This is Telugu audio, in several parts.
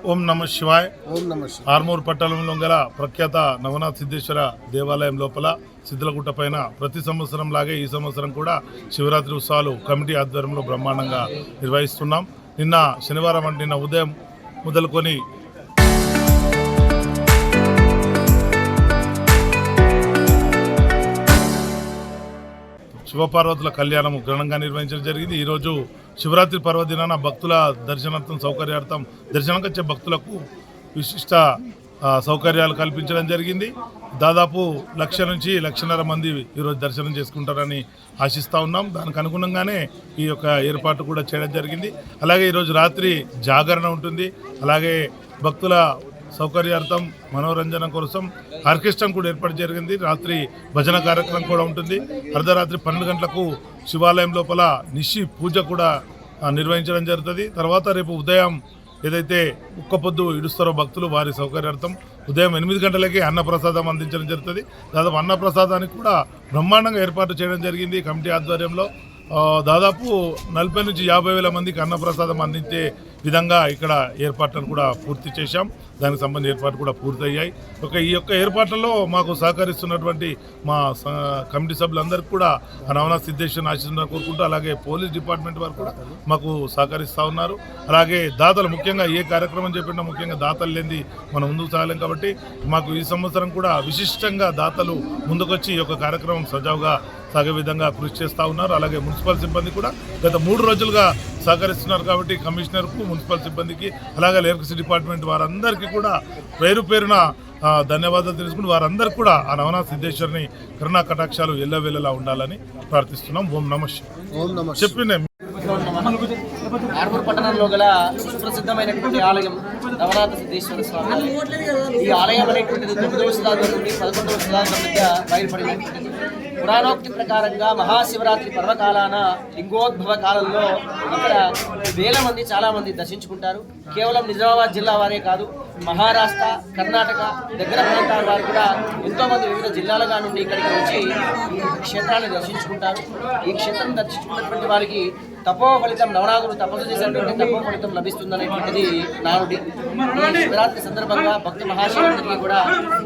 ఓం నమ శివాయ్. ఓం నమ శివాయ్. ఆర్మూర్ పట్టణంలో గల ప్రఖ్యాత నవనాథ సిద్ధేశ్వర దేవాలయం లోపల సిద్ధలగుట్ట పైన ప్రతి సంవత్సరం లాగే ఈ సంవత్సరం కూడా శివరాత్రి ఉత్సవాలు కమిటీ ఆధ్వర్యంలో బ్రహ్మాండంగా నిర్వహిస్తున్నాం. నిన్న శనివారం అంటే నిన్న ఉదయం మొదలుకొని శివపార్వతుల కళ్యాణం ఘనంగా నిర్వహించడం జరిగింది. ఈరోజు శివరాత్రి పర్వదినాన భక్తుల దర్శనార్థం సౌకర్యార్థం దర్శనంకి వచ్చే భక్తులకు విశిష్ట సౌకర్యాలు కల్పించడం జరిగింది. దాదాపు 1,00,000 నుంచి 1,50,000 మంది ఈరోజు దర్శనం చేసుకుంటారని ఆశిస్తూ ఉన్నాం. దానికి అనుగుణంగానే ఈ యొక్క ఏర్పాటు కూడా చేయడం జరిగింది. అలాగే ఈరోజు రాత్రి జాగరణ ఉంటుంది. అలాగే భక్తుల సౌకర్యార్థం మనోరంజన కోసం ఆర్కెస్ట్రా కూడా ఏర్పాటు జరిగింది. రాత్రి భజన కార్యక్రమం కూడా ఉంటుంది. అర్ధరాత్రి 12 గంటలకు శివాలయం లోపల నిషి పూజ కూడా నిర్వహించడం జరుగుతుంది. తర్వాత రేపు ఉదయం ఏదైతే ఉక్కపొద్దు ఇడుస్తారో భక్తులు వారి సౌకర్యార్థం ఉదయం 8 గంటలకే అన్నప్రసాదం అందించడం జరుగుతుంది. దాదాపు అన్నప్రసాదానికి కూడా బ్రహ్మాండంగా ఏర్పాటు చేయడం జరిగింది కమిటీ ఆధ్వర్యంలో. దాదాపు 40 నుంచి 50,000 మందికి అన్నప్రసాదం అందించే విధంగా ఇక్కడ ఏర్పాట్లను కూడా పూర్తి చేశాం. దానికి సంబంధించిన ఏర్పాట్లు కూడా పూర్తయ్యాయి. ఈ యొక్క ఏర్పాట్లలో మాకు సహకరిస్తున్నటువంటి మా కమిటీ సభ్యులందరికీ కూడా నవనాథ సిద్ధేశ్వరుని ఆశీస్సులను కోరుకుంటూ, అలాగే పోలీస్ డిపార్ట్మెంట్ వారు కూడా మాకు సహకరిస్తూ ఉన్నారు. అలాగే దాతలు ముఖ్యంగా ఏ కార్యక్రమం చెప్పినా ముఖ్యంగా దాతలు లేనిది మనం ముందుకు సాగలేం. కాబట్టి మాకు ఈ సంవత్సరం కూడా విశిష్టంగా దాతలు ముందుకొచ్చి ఈ యొక్క కార్యక్రమం సజావుగా సాగే విధంగా కృషి చేస్తూ ఉన్నారు. అలాగే మున్సిపల్ సిబ్బంది కూడా గత 3 రోజులుగా సహకరిస్తున్నారు. కాబట్టి కమిషనర్కు, మున్సిపల్ సిబ్బందికి, అలాగే ఎలక్ట్రిసిటీ డిపార్ట్మెంట్ వారందరికీ కూడా పేరున ధన్యవాదాలు తెలుసుకుని వారందరికీ కూడా ఆ నవనాథ సిద్ధేశ్వరుని కరుణా కటాక్షాలు ఎల్లవేళలా ఉండాలని ప్రార్థిస్తున్నాం. ఓం నమ శివాయ్. చెప్పిన ఆర్మూర్ పట్టణంలో గల సుప్రసిద్ధమైనటువంటి ఆలయం నవనాథ సిద్ధేశ్వర స్వామి ఆలయం. ఈ ఆలయం అనేటువంటిది 9వ శతాబ్దం నుండి 11వ శతాబ్దం మధ్య బయలుపడినటువంటిది. పురాణోక్తి ప్రకారంగా మహాశివరాత్రి పర్వకాలాన లింగోద్భవ కాలంలో ఇక్కడ వేల మంది చాలా మంది దర్శించుకుంటారు. కేవలం నిజామాబాద్ జిల్లా వారే కాదు, మహారాష్ట్ర, కర్ణాటక దగ్గర ప్రాంతాల వారు కూడా ఎంతోమంది వివిధ జిల్లాలుగా నుండి ఇక్కడికి వచ్చి ఈ క్షేత్రాన్ని దర్శించుకుంటారు. ఈ క్షేత్రం దర్శించుకున్నటువంటి వారికి తపో ఫలితం, నవనాథుడు తపస్సు చేసినటువంటి తపో ఫలితం లభిస్తుందనేటువంటిది నానుడి. ఈ శివరాత్రి సందర్భంగా భక్త మహాశివుడికి కూడా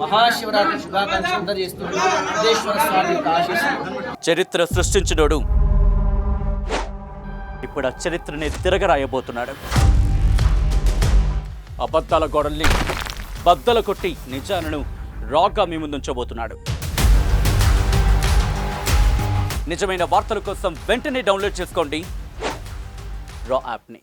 మహాశివరాత్రి శుభాకాంక్షలు అందజేస్తూ సిద్ధేశ్వర స్వామి యొక్క ఆశీస్సులు. చరిత్ర సృష్టించినోడు ఇప్పుడు ఆ చరిత్రని తిరగరాయబోతున్నాడు. అబద్ధాల గోడల్ని బద్దలు కొట్టి నిజాలను రాగా మీ ముందుంచబోతున్నాడు. నిజమైన వార్తల కోసం వెంటనే డౌన్లోడ్ చేసుకోండి రా యాప్ని.